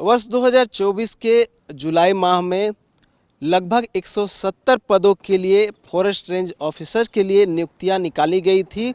वर्ष 2024 के जुलाई माह में लगभग 170 पदों के लिए फॉरेस्ट रेंज ऑफिसर के लिए नियुक्तियां निकाली गई थी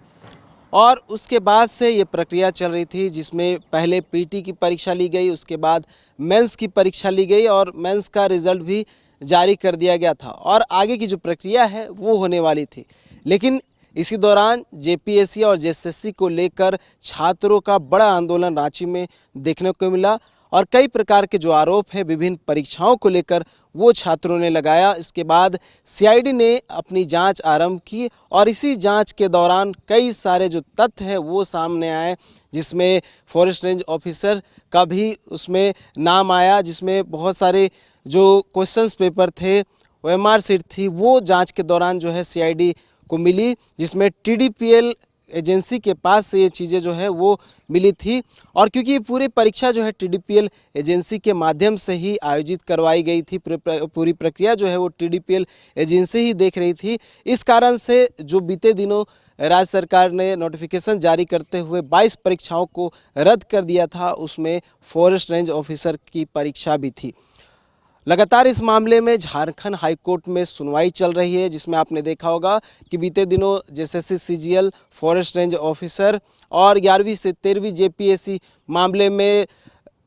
और उसके बाद से ये प्रक्रिया चल रही थी, जिसमें पहले पीटी की परीक्षा ली गई, उसके बाद मेंस की परीक्षा ली गई और मेंस का रिज़ल्ट भी जारी कर दिया गया था और आगे की जो प्रक्रिया है वो होने वाली थी। लेकिन इसी दौरान जेपीएससी और जेएसएससी को लेकर छात्रों का बड़ा आंदोलन रांची में देखने को मिला और कई प्रकार के जो आरोप हैं विभिन्न परीक्षाओं को लेकर वो छात्रों ने लगाया। इसके बाद सीआईडी ने अपनी जांच आरंभ की और इसी जांच के दौरान कई सारे जो तथ्य हैं वो सामने आए, जिसमें फॉरेस्ट रेंज ऑफिसर का भी उसमें नाम आया, जिसमें बहुत सारे जो क्वेश्चंस पेपर थे, ओएमआर शीट थी, वो जांच के दौरान जो है सीआईडी को मिली, जिसमें टीडीपीएल एजेंसी के पास से ये चीज़ें जो है वो मिली थी। और क्योंकि ये पूरी परीक्षा जो है टीडीपीएल एजेंसी के माध्यम से ही आयोजित करवाई गई थी, पूरी प्रक्रिया जो है वो टीडीपीएल एजेंसी ही देख रही थी, इस कारण से जो बीते दिनों राज्य सरकार ने नोटिफिकेशन जारी करते हुए 22 परीक्षाओं को रद्द कर दिया था, उसमें फॉरेस्ट रेंज ऑफिसर की परीक्षा भी थी। लगातार इस मामले में झारखंड हाईकोर्ट में सुनवाई चल रही है, जिसमें आपने देखा होगा कि बीते दिनों JSSC CGL, forest range officer और 11वीं से 13वीं जेपीएससी मामले में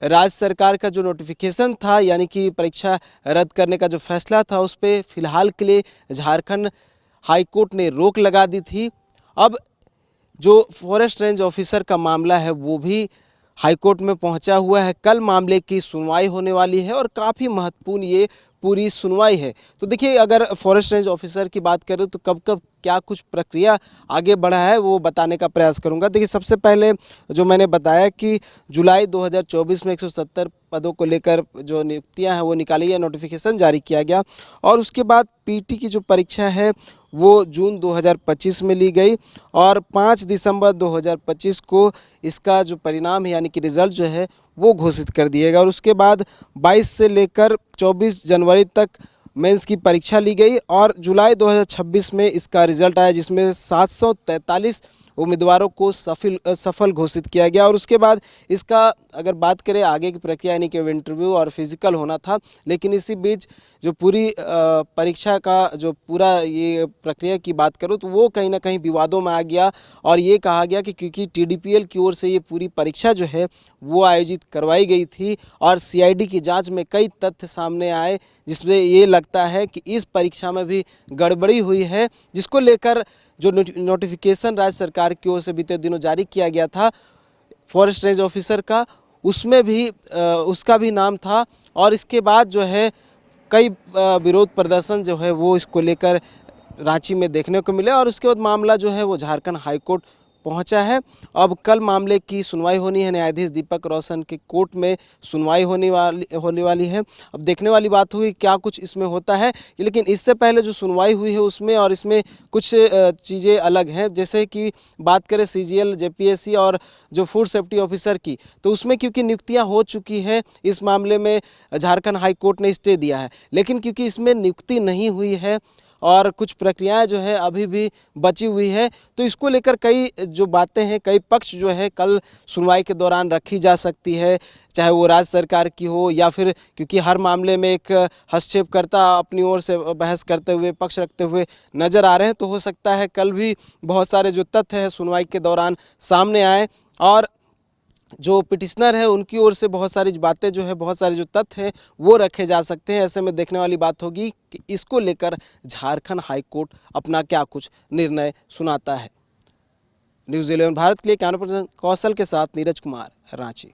राज्य सरकार का जो नोटिफिकेशन था, यानी कि परीक्षा रद्द करने का जो फैसला था, उस पर फिलहाल के लिए झारखंड हाईकोर्ट ने रोक लगा दी थी। अब जो फॉरेस्ट रेंज ऑफिसर का मामला है वो भी हाईकोर्ट में पहुंचा हुआ है। कल मामले की सुनवाई होने वाली है और काफ़ी महत्वपूर्ण ये पूरी सुनवाई है। तो देखिए, अगर फॉरेस्ट रेंज ऑफिसर की बात करें तो कब कब क्या कुछ प्रक्रिया आगे बढ़ा है वो बताने का प्रयास करूंगा। देखिए, सबसे पहले जो मैंने बताया कि जुलाई 2024 में 170 पदों को लेकर जो नियुक्तियां हैं वो निकाली है, नोटिफिकेशन जारी किया गया और उसके बाद पीटी की जो परीक्षा है वो जून 2025 में ली गई और 5 दिसंबर 2025 को इसका जो परिणाम है यानी कि रिज़ल्ट जो है वो घोषित कर दिएगा और उसके बाद 22 से लेकर 24 जनवरी तक मेंस की परीक्षा ली गई और जुलाई 2026 में इसका रिज़ल्ट आया, जिसमें 743 उम्मीदवारों को सफल घोषित किया गया और उसके बाद इसका अगर बात करें आगे की प्रक्रिया यानी कि इंटरव्यू और फिजिकल होना था, लेकिन इसी बीच जो पूरी परीक्षा का जो पूरा ये प्रक्रिया की बात करूँ तो वो कहीं ना कहीं विवादों में आ गया और ये कहा गया कि क्योंकि टीडीपीएल की ओर से ये पूरी परीक्षा जो है वो आयोजित करवाई गई थी और सीआईडी की जांच में कई तथ्य सामने आए, जिसमें ये लगता है कि इस परीक्षा में भी गड़बड़ी हुई है, जिसको लेकर जो नोटिफिकेशन राज्य सरकार की ओर से बीते दिनों जारी किया गया था फॉरेस्ट रेंज ऑफिसर का, उसमें भी उसका भी नाम था और इसके बाद जो है कई विरोध प्रदर्शन जो है वो इसको लेकर रांची में देखने को मिले और उसके बाद मामला जो है वो झारखंड हाईकोर्ट पहुंचा है। अब कल मामले की सुनवाई होनी है, न्यायाधीश दीपक रोशन के कोर्ट में सुनवाई होने वाली है। अब देखने वाली बात हुई क्या कुछ इसमें होता है, लेकिन इससे पहले जो सुनवाई हुई है उसमें और इसमें कुछ चीज़ें अलग हैं। जैसे कि बात करें सीजीएल, जेपीएससी और जो फूड सेफ्टी ऑफिसर की, तो उसमें क्योंकि नियुक्तियाँ हो चुकी है, इस मामले में झारखंड हाईकोर्ट ने स्टे दिया है, लेकिन क्योंकि इसमें नियुक्ति नहीं हुई है और कुछ प्रक्रियाएं जो है अभी भी बची हुई है, तो इसको लेकर कई जो बातें हैं, कई पक्ष जो है कल सुनवाई के दौरान रखी जा सकती है, चाहे वो राज्य सरकार की हो या फिर क्योंकि हर मामले में एक हस्तक्षेपकर्ता अपनी ओर से बहस करते हुए, पक्ष रखते हुए नज़र आ रहे हैं, तो हो सकता है कल भी बहुत सारे जो तथ्य हैं सुनवाई के दौरान सामने आए और जो पिटिशनर है उनकी ओर से बहुत सारी बातें जो है, बहुत सारे जो तथ्य हैं वो रखे जा सकते हैं। ऐसे में देखने वाली बात होगी कि इसको लेकर झारखंड हाईकोर्ट अपना क्या कुछ निर्णय सुनाता है। न्यूज़ 11 भारत के लिए कैमरा पर्सन कौशल के साथ Neeraj Kumar, Ranchi.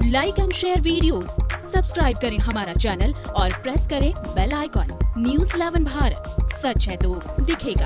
Like and share videos, subscribe करें हमारा चैनल और प्रेस करें बेल आइकॉन। न्यूज़ 11 भारत, सच है तो दिखेगा।